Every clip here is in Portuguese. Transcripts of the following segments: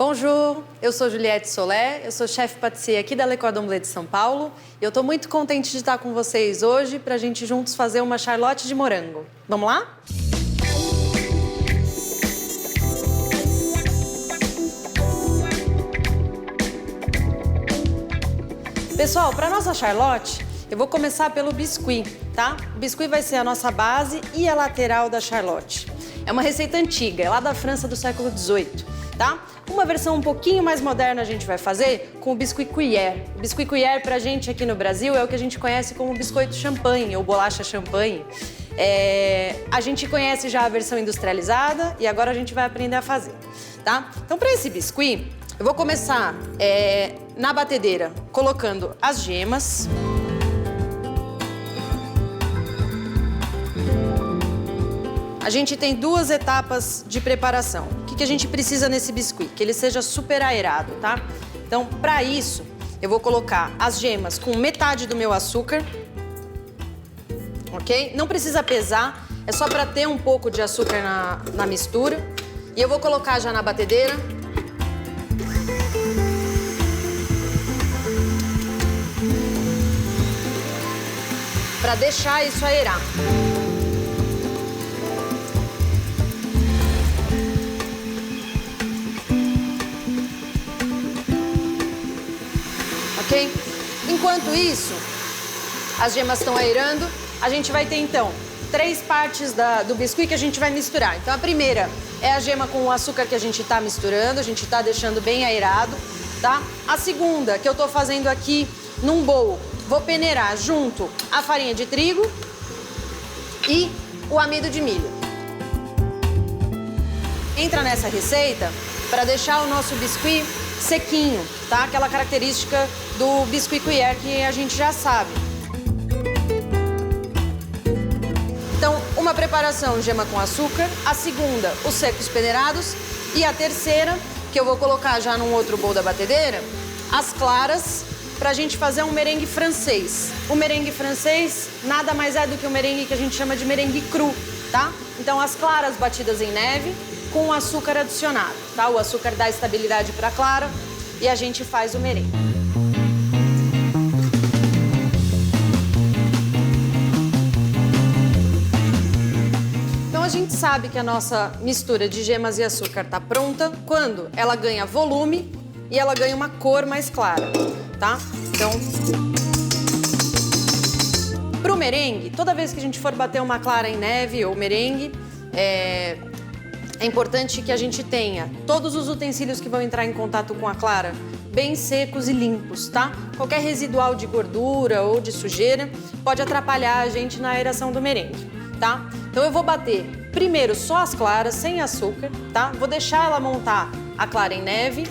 Bonjour, eu sou Juliette Solé, eu sou chefe pâtissier aqui da Le Cordon Bleu de São Paulo e eu tô muito contente de estar com vocês hoje pra gente juntos fazer uma charlotte de morango. Vamos lá? Pessoal, para nossa charlotte, eu vou começar pelo biscuit, tá? O biscuit vai ser a nossa base e a lateral da charlotte. É uma receita antiga, é lá da França do século XVIII, tá? Uma versão um pouquinho mais moderna a gente vai fazer com o biscuit Gruyère. O biscuit Gruyère pra gente aqui no Brasil é o que a gente conhece como biscoito champanhe ou bolacha champanhe. A gente conhece já a versão industrializada e agora a gente vai aprender a fazer, tá? Então, para esse biscuit, eu vou começar na batedeira colocando as gemas. A gente tem duas etapas de preparação. O que a gente precisa nesse biscuit? Que ele seja super aerado, tá? Então, para isso, eu vou colocar as gemas com metade do meu açúcar, ok? Não precisa pesar, é só para ter um pouco de açúcar na mistura. E eu vou colocar já na batedeira. Para deixar isso aerar. Ok? Enquanto isso, as gemas estão aerando, a gente vai ter então 3 partes do biscuit que a gente vai misturar. Então a primeira é a gema com o açúcar que a gente está misturando, a gente está deixando bem aerado, tá? A segunda que eu estou fazendo aqui num bowl, vou peneirar junto a farinha de trigo e o amido de milho. Entra nessa receita para deixar o nosso biscuit sequinho, tá? Aquela característica do biscuit Gruyère que a gente já sabe. Então, uma preparação gema com açúcar, a segunda, os secos peneirados e a terceira, que eu vou colocar já num outro bowl da batedeira, as claras, pra gente fazer um merengue francês. O merengue francês nada mais é do que o merengue que a gente chama de merengue cru, tá? Então, as claras batidas em neve com o açúcar adicionado, tá? O açúcar dá estabilidade pra clara e a gente faz o merengue. Então, a gente sabe que a nossa mistura de gemas e açúcar tá pronta quando ela ganha volume e ela ganha uma cor mais clara, tá? Então, pro merengue, toda vez que a gente for bater uma clara em neve ou merengue, é importante que a gente tenha todos os utensílios que vão entrar em contato com a clara bem secos e limpos, tá? Qualquer residual de gordura ou de sujeira pode atrapalhar a gente na aeração do merengue, tá? Então eu vou bater primeiro só as claras, sem açúcar, tá? Vou deixar ela montar a clara em neve.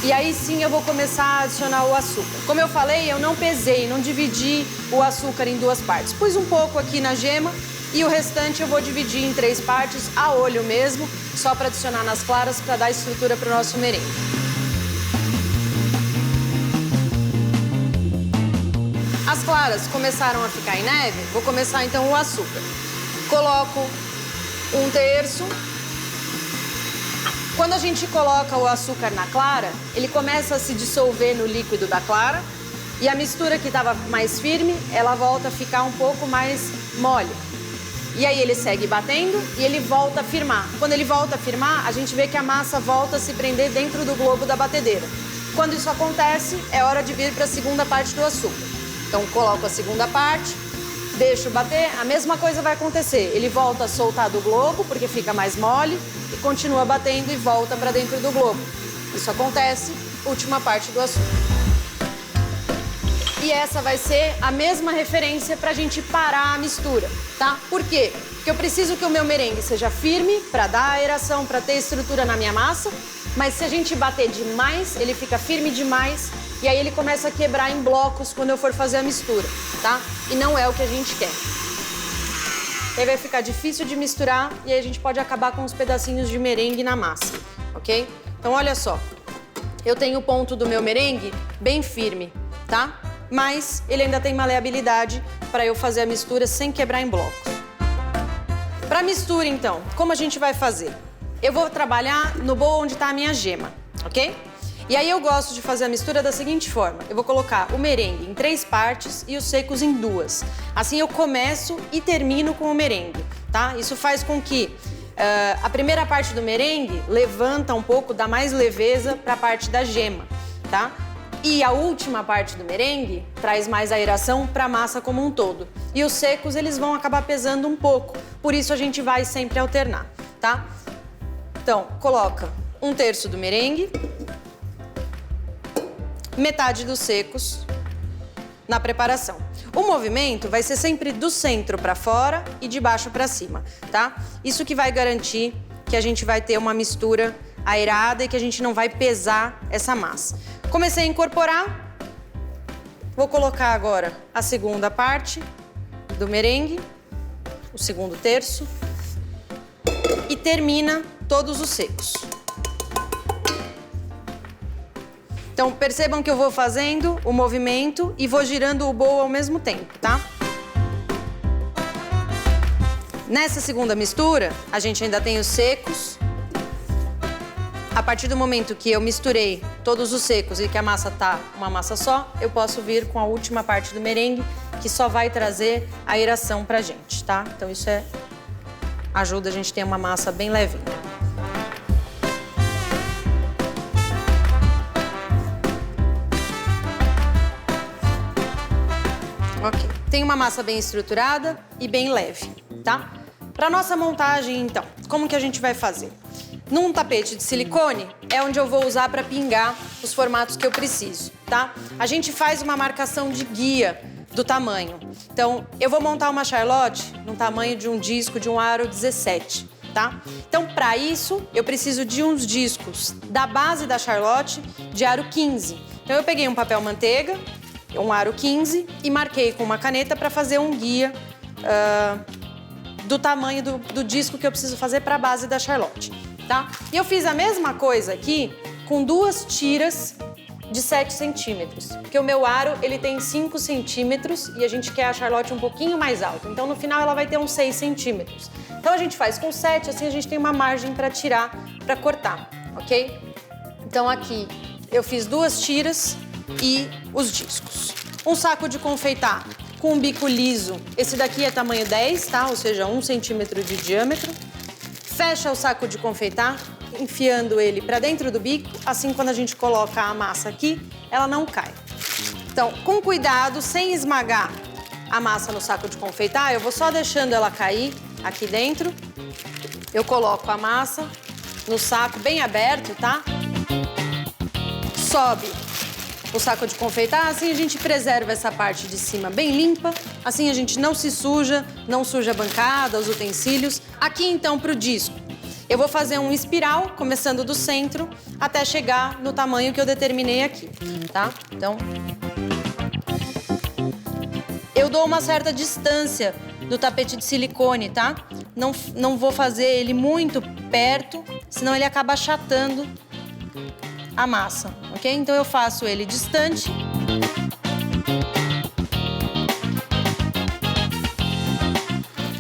E aí sim eu vou começar a adicionar o açúcar. Como eu falei, eu não pesei, não dividi o açúcar em 2 partes. Pus um pouco aqui na gema e o restante eu vou dividir em 3 partes, a olho mesmo, só para adicionar nas claras para dar estrutura para o nosso merengue. As claras começaram a ficar em neve, vou começar então o açúcar. Coloco 1/3. Quando a gente coloca o açúcar na clara, ele começa a se dissolver no líquido da clara e a mistura que estava mais firme, ela volta a ficar um pouco mais mole. E aí ele segue batendo e ele volta a firmar. Quando ele volta a firmar, a gente vê que a massa volta a se prender dentro do globo da batedeira. Quando isso acontece, é hora de vir para a segunda parte do açúcar. Então coloco a segunda parte, deixo bater, a mesma coisa vai acontecer. Ele volta a soltar do globo, porque fica mais mole, e continua batendo e volta para dentro do globo. Isso acontece, última parte do açúcar. E essa vai ser a mesma referência para a gente parar a mistura, tá? Por quê? Porque eu preciso que o meu merengue seja firme para dar aeração, para ter estrutura na minha massa, mas se a gente bater demais, ele fica firme demais e aí ele começa a quebrar em blocos quando eu for fazer a mistura, tá? E não é o que a gente quer. Aí vai ficar difícil de misturar e aí a gente pode acabar com uns pedacinhos de merengue na massa, ok? Então olha só, eu tenho o ponto do meu merengue bem firme, tá? Mas ele ainda tem maleabilidade para eu fazer a mistura sem quebrar em blocos. Para a mistura, então, como a gente vai fazer? eu vou trabalhar no bowl onde está a minha gema, ok? E aí eu gosto de fazer a mistura da seguinte forma. Eu vou colocar o merengue em 3 partes e os secos em 2. Assim eu começo e termino com o merengue, tá? Isso faz com que a primeira parte do merengue levanta um pouco, dá mais leveza para a parte da gema, tá? E a última parte do merengue traz mais aeração para a massa como um todo. E os secos, eles vão acabar pesando um pouco. Por isso a gente vai sempre alternar, tá? Então, coloca 1/3 do merengue, metade dos secos na preparação. O movimento vai ser sempre do centro para fora e de baixo para cima, tá? Isso que vai garantir que a gente vai ter uma mistura aerada e que a gente não vai pesar essa massa. Comecei a incorporar, vou colocar agora a segunda parte do merengue, o segundo terço, e termina todos os secos. Então, percebam que eu vou fazendo o movimento e vou girando o bowl ao mesmo tempo, tá? Nessa segunda mistura, a gente ainda tem os secos. A partir do momento que eu misturei todos os secos e que a massa tá uma massa só, eu posso vir com a última parte do merengue, que só vai trazer a aeração pra gente, tá? Então isso ajuda a gente a ter uma massa bem levinha. Ok, tem uma massa bem estruturada e bem leve, tá? Para nossa montagem, então, como que a gente vai fazer? Num tapete de silicone é onde eu vou usar para pingar os formatos que eu preciso, tá? A gente faz uma marcação de guia do tamanho. Então, eu vou montar uma Charlotte no tamanho de um disco de um aro 17, tá? Então, para isso, eu preciso de uns discos da base da Charlotte de aro 15. Então, eu peguei um papel manteiga, um aro 15 e marquei com uma caneta para fazer um guia do tamanho do disco que eu preciso fazer para a base da Charlotte, tá? E eu fiz a mesma coisa aqui com 2 tiras de 7 centímetros, porque o meu aro ele tem 5 centímetros e a gente quer a Charlotte um pouquinho mais alta, então no final ela vai ter uns 6 centímetros. Então a gente faz com 7, assim a gente tem uma margem para tirar, para cortar, ok? Então aqui eu fiz 2 tiras e os discos. Um saco de confeitar com um bico liso. Esse daqui é tamanho 10, tá? Ou seja, 1 centímetro de diâmetro. Fecha o saco de confeitar, enfiando ele para dentro do bico. Assim, quando a gente coloca a massa aqui, ela não cai. Então, com cuidado, sem esmagar a massa no saco de confeitar, eu vou só deixando ela cair aqui dentro. Eu coloco a massa no saco bem aberto, tá? Sobe o saco de confeitar, assim a gente preserva essa parte de cima bem limpa, assim a gente não se suja, não suja a bancada, os utensílios. Aqui então pro disco, eu vou fazer um espiral, começando do centro, até chegar no tamanho que eu determinei aqui, tá? Então, eu dou uma certa distância do tapete de silicone, tá? Não vou fazer ele muito perto, senão ele acaba achatando a massa, ok? Então eu faço ele distante.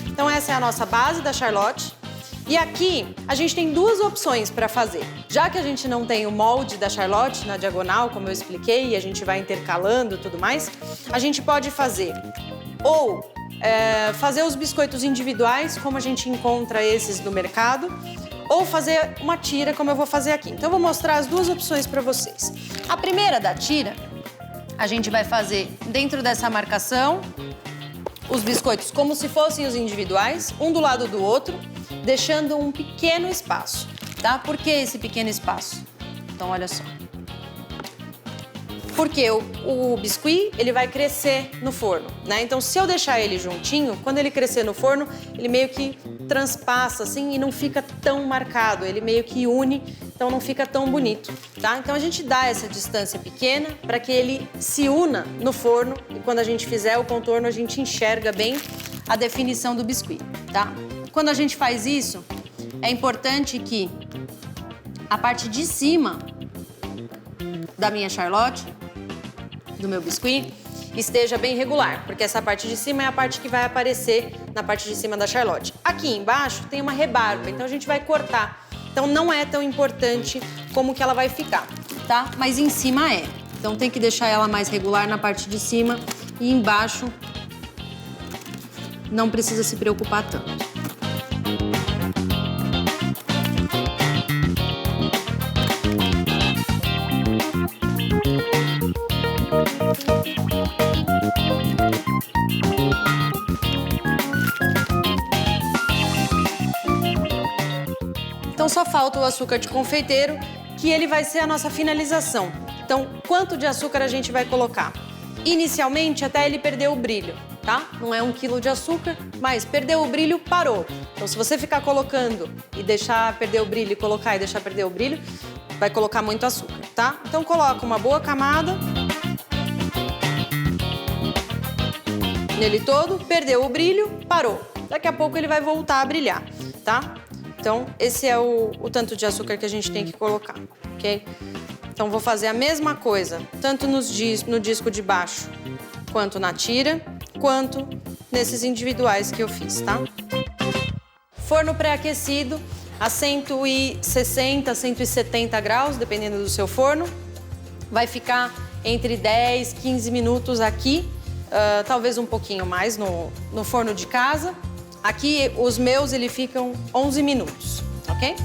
Então essa é a nossa base da Charlotte. E aqui a gente tem 2 opções para fazer. Já que a gente não tem o molde da Charlotte na diagonal, como eu expliquei, e a gente vai intercalando e tudo mais, a gente pode fazer ou fazer os biscoitos individuais, como a gente encontra esses no mercado, ou fazer uma tira, como eu vou fazer aqui. Então, eu vou mostrar as 2 opções para vocês. A primeira da tira, a gente vai fazer dentro dessa marcação os biscoitos como se fossem os individuais, um do lado do outro, deixando um pequeno espaço, tá? Por que esse pequeno espaço? Então, olha só. Porque o biscuit, ele vai crescer no forno, né? Então, se eu deixar ele juntinho, quando ele crescer no forno, ele meio que transpassa, assim, e não fica tão marcado. Ele meio que une, então não fica tão bonito, tá? Então, a gente dá essa distância pequena para que ele se una no forno e quando a gente fizer o contorno, a gente enxerga bem a definição do biscuit, tá? Quando a gente faz isso, é importante que a parte de cima da minha Charlotte, do meu biscuit, esteja bem regular, porque essa parte de cima é a parte que vai aparecer na parte de cima da Charlotte. Aqui embaixo tem uma rebarba, então a gente vai cortar Então não é tão importante como que ela vai ficar, tá? Mas em cima é. Então tem que deixar ela mais regular na parte de cima e embaixo não precisa se preocupar tanto. Então só falta o açúcar de confeiteiro, que ele vai ser a nossa finalização. Então, quanto de açúcar a gente vai colocar? Inicialmente, até ele perder o brilho, tá? Não é 1 quilo de açúcar, mas perdeu o brilho, parou. Então, se você ficar colocando e deixar perder o brilho, e colocar e deixar perder o brilho, vai colocar muito açúcar, tá? Então, coloca uma boa camada nele todo, perdeu o brilho, parou. Daqui a pouco ele vai voltar a brilhar, tá? Então, esse é o tanto de açúcar que a gente tem que colocar, ok? Então, vou fazer a mesma coisa, tanto no disco de baixo, quanto na tira, quanto nesses individuais que eu fiz, tá? Forno pré-aquecido a 160, 170 graus, dependendo do seu forno. Vai ficar entre 10, 15 minutos aqui, talvez um pouquinho mais no forno de casa. Aqui, os meus, ele ficam 11 minutos, ok?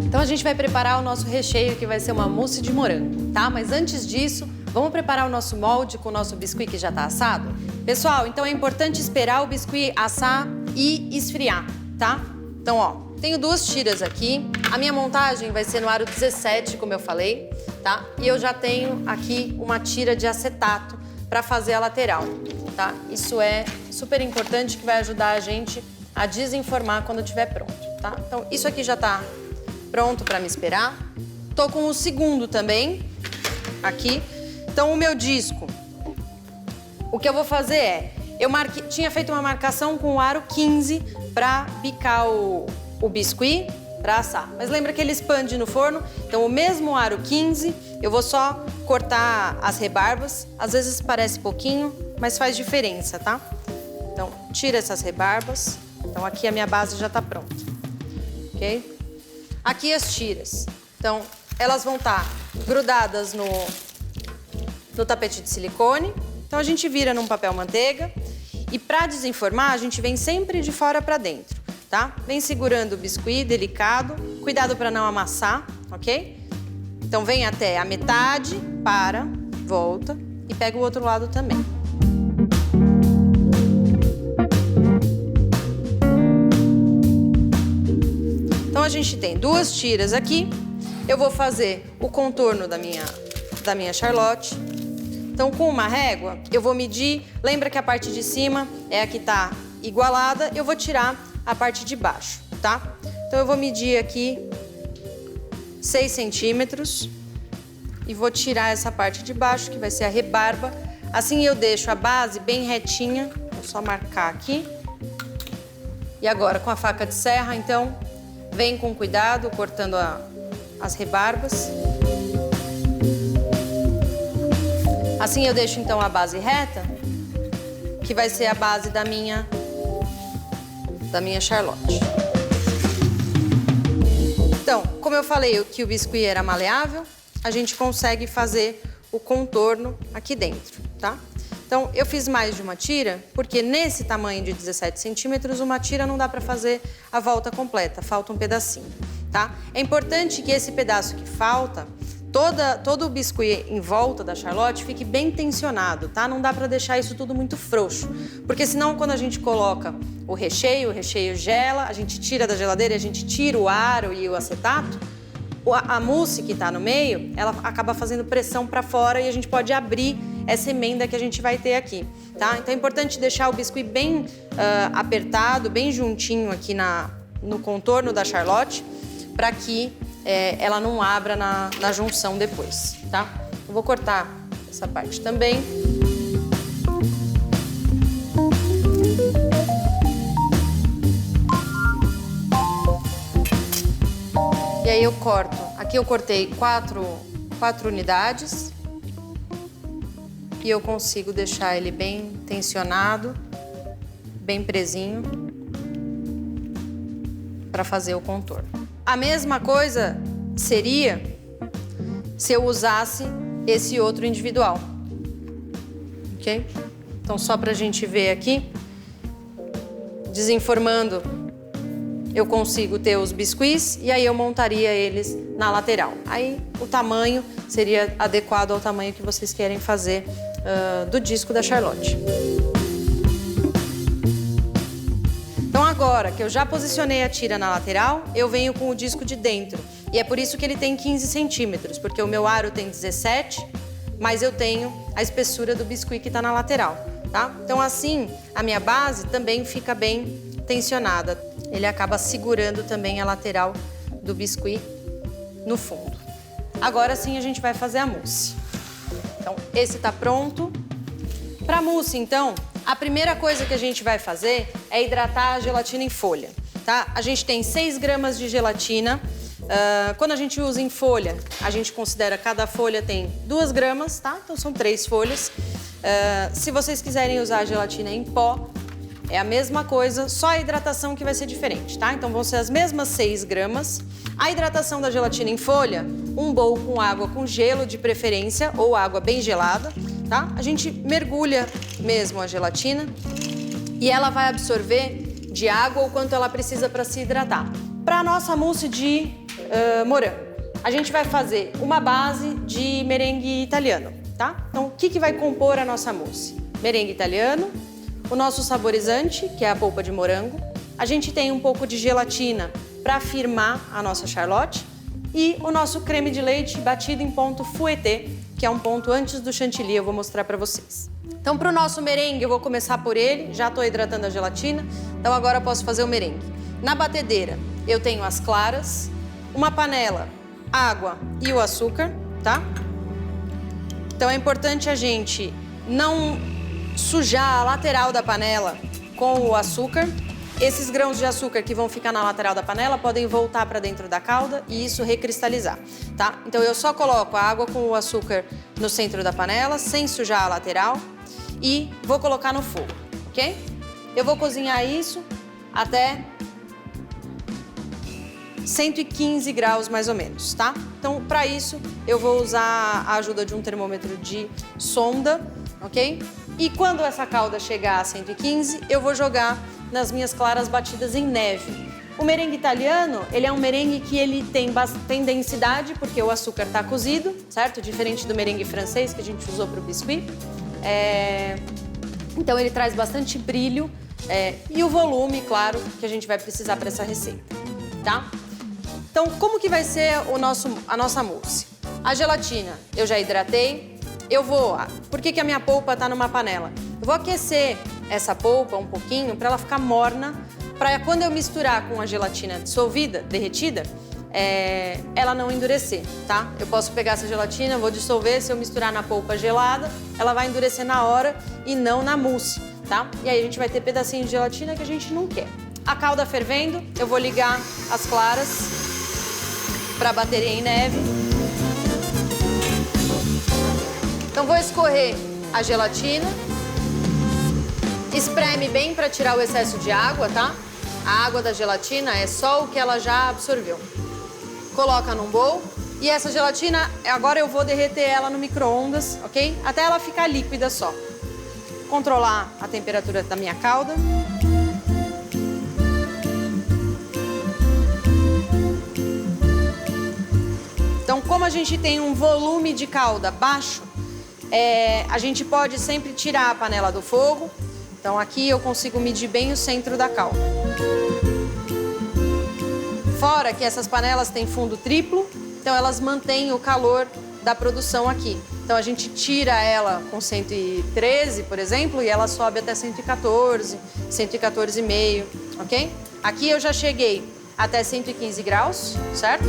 Então a gente vai preparar o nosso recheio, que vai ser uma mousse de morango, tá? Mas antes disso, vamos preparar o nosso molde com o nosso biscuit que já tá assado? Pessoal, então é importante esperar o biscuit assar e esfriar, tá? Então, ó, tenho 2 tiras aqui. A minha montagem vai ser no aro 17, como eu falei, tá? E eu já tenho aqui uma tira de acetato para fazer a lateral, tá? Isso é super importante, que vai ajudar a gente a desenformar quando estiver pronto, tá? Então, isso aqui já tá pronto para me esperar. Tô com o segundo também, aqui. Então, o meu disco, o que eu vou fazer é, tinha feito uma marcação com o aro 15 para bicar o biscuit para assar. Mas lembra que ele expande no forno? Então, o mesmo aro 15, eu vou só cortar as rebarbas. Às vezes parece pouquinho, mas faz diferença, tá? Então, tira essas rebarbas. Então, aqui a minha base já tá pronta, ok? Aqui as tiras. Então, elas vão estar grudadas no tapete de silicone. Então, a gente vira num papel manteiga. E para desenformar, a gente vem sempre de fora para dentro, tá? Vem segurando o biscuit, delicado. Cuidado para não amassar, ok? Então, vem até a metade, para, volta e pega o outro lado também. Então, a gente tem 2 tiras aqui. Eu vou fazer o contorno da minha Charlotte. Então, com uma régua, eu vou medir. Lembra que a parte de cima é a que tá igualada. Eu vou tirar a parte de baixo, tá? Então, eu vou medir aqui 6 centímetros. E vou tirar essa parte de baixo, que vai ser a rebarba. Assim, eu deixo a base bem retinha. Vou só marcar aqui. E agora, com a faca de serra, então, vem com cuidado, cortando as rebarbas. Assim eu deixo então a base reta, que vai ser a base da minha Charlotte. Então, como eu falei que o biscuit era maleável, a gente consegue fazer o contorno aqui dentro, tá? Então, eu fiz mais de uma tira, porque nesse tamanho de 17 centímetros, uma tira não dá para fazer a volta completa, falta um pedacinho, tá? É importante que esse pedaço que falta, todo o biscuit em volta da Charlotte fique bem tensionado, tá? Não dá para deixar isso tudo muito frouxo, porque senão quando a gente coloca o recheio gela, a gente tira da geladeira e a gente tira o aro e o acetato, a mousse que tá no meio, ela acaba fazendo pressão para fora e a gente pode abrir essa emenda que a gente vai ter aqui, tá? Então é importante deixar o biscuit bem apertado, bem juntinho aqui no contorno da Charlotte, para que ela não abra na junção depois, tá? Eu vou cortar essa parte também. aí eu corto. Aqui eu cortei quatro unidades. E eu consigo deixar ele bem tensionado, bem presinho, para fazer o contorno. A mesma coisa seria se eu usasse esse outro individual, ok? Então, só para a gente ver aqui, desenformando, eu consigo ter os biscuits e aí eu montaria eles na lateral. Aí o tamanho seria adequado ao tamanho que vocês querem fazer do disco da Charlotte. Então agora que eu já posicionei a tira na lateral, eu venho com o disco de dentro. E é por isso que ele tem 15 centímetros, porque o meu aro tem 17, mas eu tenho a espessura do biscuit que está na lateral, tá? Então assim, a minha base também fica bem tensionada. Ele acaba segurando também a lateral do biscuit no fundo. Agora sim a gente vai fazer a mousse. Então, esse tá pronto. Para mousse, então, a primeira coisa que a gente vai fazer é hidratar a gelatina em folha, tá? A gente tem 6 gramas de gelatina. Quando a gente usa em folha, a gente considera cada folha tem 2 gramas, tá? Então, são 3 folhas. Se vocês quiserem usar a gelatina em pó, é a mesma coisa, só a hidratação que vai ser diferente, tá? Então, vão ser as mesmas 6 gramas. A hidratação da gelatina em folha, um bowl com água com gelo de preferência, ou água bem gelada, tá? A gente mergulha mesmo a gelatina e ela vai absorver de água o quanto ela precisa para se hidratar. Para a nossa mousse de morango, a gente vai fazer uma base de merengue italiano, tá? Então, o que vai compor a nossa mousse? Merengue italiano, o nosso saborizante, que é a polpa de morango. A gente tem um pouco de gelatina para firmar a nossa Charlotte e o nosso creme de leite batido em ponto fouetté, que é um ponto antes do chantilly, eu vou mostrar para vocês. Então, para o nosso merengue, eu vou começar por ele, já estou hidratando a gelatina, então agora eu posso fazer o merengue. Na batedeira, eu tenho as claras, uma panela, água e o açúcar, tá? Então, é importante a gente não sujar a lateral da panela com o açúcar. Esses grãos de açúcar que vão ficar na lateral da panela podem voltar para dentro da calda e isso recristalizar, tá? Então eu só coloco a água com o açúcar no centro da panela, sem sujar a lateral e vou colocar no fogo, ok? Eu vou cozinhar isso até 115 graus mais ou menos, tá? Então, para isso, eu vou usar a ajuda de um termômetro de sonda, ok? E quando essa calda chegar a 115, eu vou jogar nas minhas claras batidas em neve. O merengue italiano, ele é um merengue que ele tem densidade, porque o açúcar está cozido, certo? Diferente do merengue francês que a gente usou para o biscuit. Então ele traz bastante brilho e o volume, claro, que a gente vai precisar para essa receita, tá? Então, como que vai ser a nossa mousse? A gelatina eu já hidratei. Por que a minha polpa está numa panela? Eu vou aquecer essa polpa um pouquinho para ela ficar morna, para quando eu misturar com a gelatina dissolvida, derretida, ela não endurecer, tá? Eu posso pegar essa gelatina, vou dissolver, se eu misturar na polpa gelada, ela vai endurecer na hora e não na mousse, tá? E aí a gente vai ter pedacinhos de gelatina que a gente não quer. A calda fervendo, eu vou ligar as claras para baterem em neve. Então vou escorrer a gelatina, espreme bem para tirar o excesso de água, tá? A água da gelatina é só o que ela já absorveu. Coloca num bowl e essa gelatina, agora eu vou derreter ela no micro-ondas, ok? Até ela ficar líquida só. Controlar a temperatura da minha calda. Então, como a gente tem um volume de calda baixo, a gente pode sempre tirar a panela do fogo. Então aqui eu consigo medir bem o centro da calda. Fora que essas panelas têm fundo triplo, então elas mantêm o calor da produção aqui. Então a gente tira ela com 113, por exemplo, e ela sobe até 114, 114,5, ok? Aqui eu já cheguei até 115 graus, certo?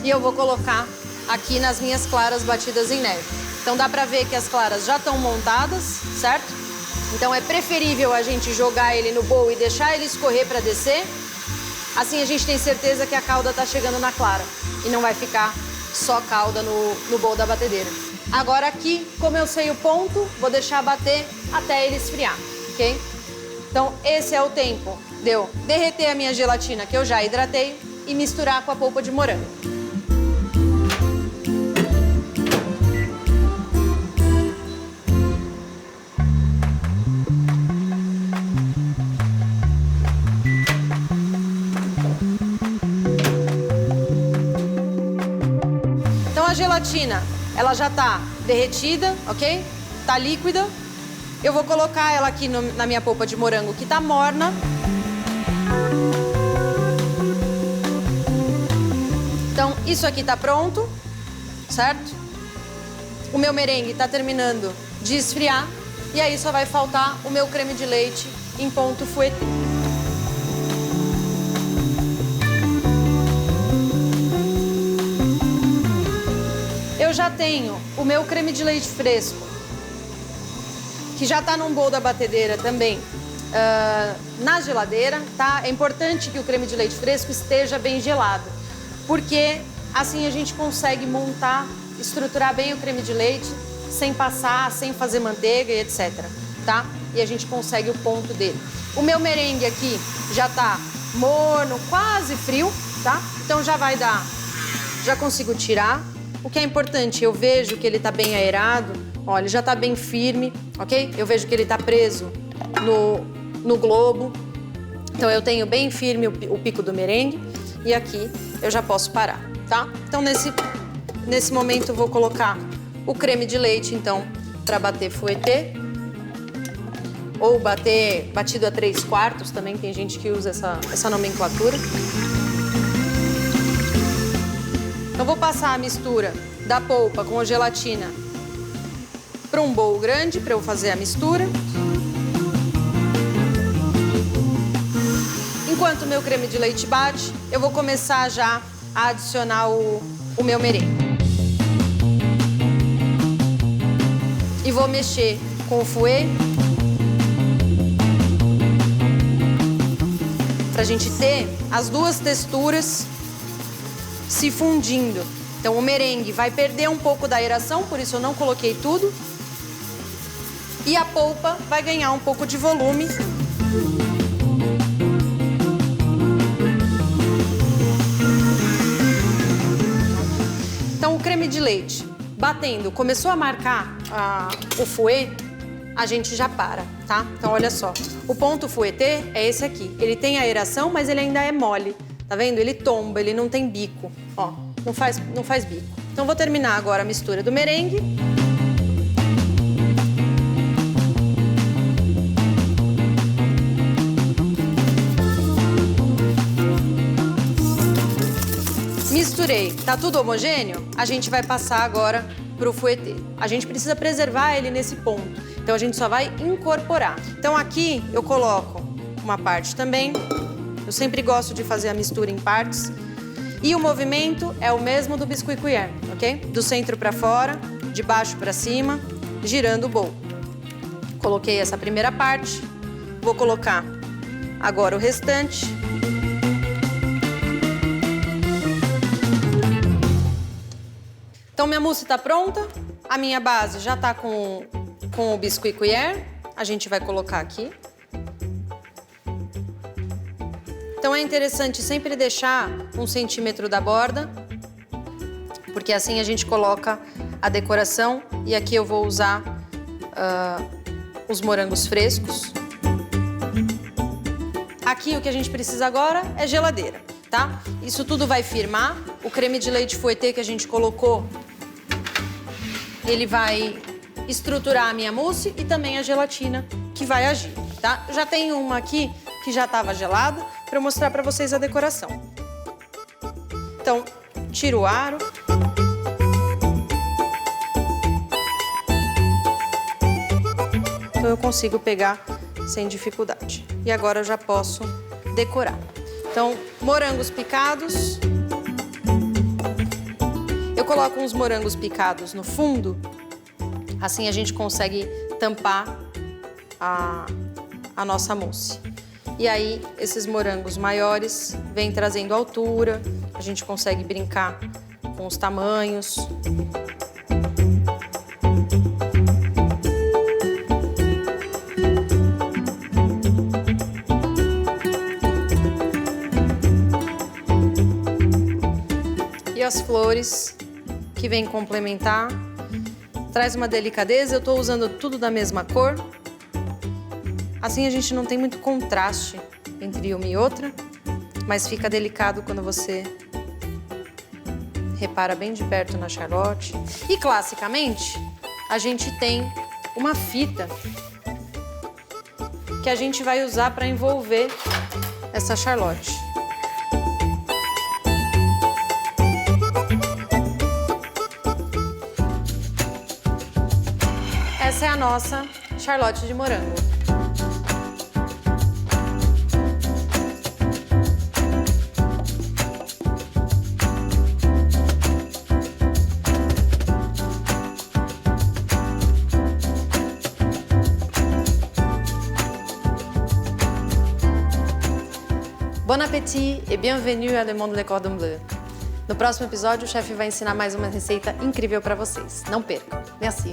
E eu vou colocar aqui nas minhas claras batidas em neve. Então dá pra ver que as claras já estão montadas, certo? Então é preferível a gente jogar ele no bowl e deixar ele escorrer para descer, Assim a gente tem certeza que a calda tá chegando na clara e não vai ficar só calda no bowl da batedeira. Agora aqui, como eu sei o ponto, vou deixar bater até ele esfriar, ok? Então esse é o tempo de eu derreter a minha gelatina que eu já hidratei e misturar com a polpa de morango. A gelatina, ela já tá derretida, ok? Tá líquida. Eu vou colocar ela aqui na minha polpa de morango, que tá morna. Então, isso aqui tá pronto, certo? O meu merengue tá terminando de esfriar. E aí só vai faltar o meu creme de leite em ponto fouettê. Eu já tenho o meu creme de leite fresco, que já tá num bowl da batedeira também, na geladeira, tá? É importante que o creme de leite fresco esteja bem gelado, porque assim a gente consegue montar, estruturar bem o creme de leite, sem passar, sem fazer manteiga e etc, tá? E a gente consegue o ponto dele. O meu merengue aqui já tá morno, quase frio, tá? Então já vai dar, já consigo tirar. O que é importante, eu vejo que ele tá bem aerado, ó, ele já tá bem firme, ok? Eu vejo que ele tá preso no globo. Então eu tenho bem firme o pico do merengue e aqui eu já posso parar, tá? Então nesse momento eu vou colocar o creme de leite, então, para bater fouettê. Ou batido a 3/4, também tem gente que usa essa nomenclatura. Eu vou passar a mistura da polpa com a gelatina para um bowl grande para eu fazer a mistura. Enquanto o meu creme de leite bate, eu vou começar já a adicionar o meu merengue. E vou mexer com o fouet para a gente ter as duas texturas se fundindo. Então o merengue vai perder um pouco da aeração, por isso eu não coloquei tudo. E a polpa vai ganhar um pouco de volume. Então o creme de leite batendo, começou a marcar o fouet, a gente já para, tá? Então olha só, o ponto fouettê é esse aqui. Ele tem aeração, mas ele ainda é mole. Tá vendo? Ele tomba, ele não tem bico. Ó, não faz bico. Então vou terminar agora a mistura do merengue. Misturei, tá tudo homogêneo? A gente vai passar agora pro fouettê. A gente precisa preservar ele nesse ponto. Então a gente só vai incorporar. Então aqui eu coloco uma parte também. Eu sempre gosto de fazer a mistura em partes. E o movimento é o mesmo do biscuit cuillère, ok? Do centro para fora, de baixo para cima, girando o bowl. Coloquei essa primeira parte. Vou colocar agora o restante. Então minha mousse está pronta. A minha base já está com o biscuit cuillère. A gente vai colocar aqui. Então é interessante sempre deixar 1 centímetro da borda, porque assim a gente coloca a decoração. E aqui eu vou usar os morangos frescos. Aqui o que a gente precisa agora é geladeira, tá? Isso tudo vai firmar. O creme de leite fouettê que a gente colocou, ele vai estruturar a minha mousse e também a gelatina que vai agir, tá? Eu já tenho uma aqui que já estava gelada, para eu mostrar para vocês a decoração. Então, tiro o aro. Então eu consigo pegar sem dificuldade. E agora eu já posso decorar. Então, morangos picados. Eu coloco uns morangos picados no fundo, assim a gente consegue tampar a nossa mousse. E aí, esses morangos maiores vêm trazendo altura, a gente consegue brincar com os tamanhos. E as flores que vêm complementar, traz uma delicadeza. Eu estou usando tudo da mesma cor. Assim a gente não tem muito contraste entre uma e outra, mas fica delicado quando você repara bem de perto na Charlotte. E classicamente, a gente tem uma fita que a gente vai usar para envolver essa Charlotte. Essa é a nossa Charlotte de morango. Bon appétit et bienvenue à Le Monde Le Cordon Bleu. No próximo episódio, o chefe vai ensinar mais uma receita incrível para vocês. Não percam. Merci.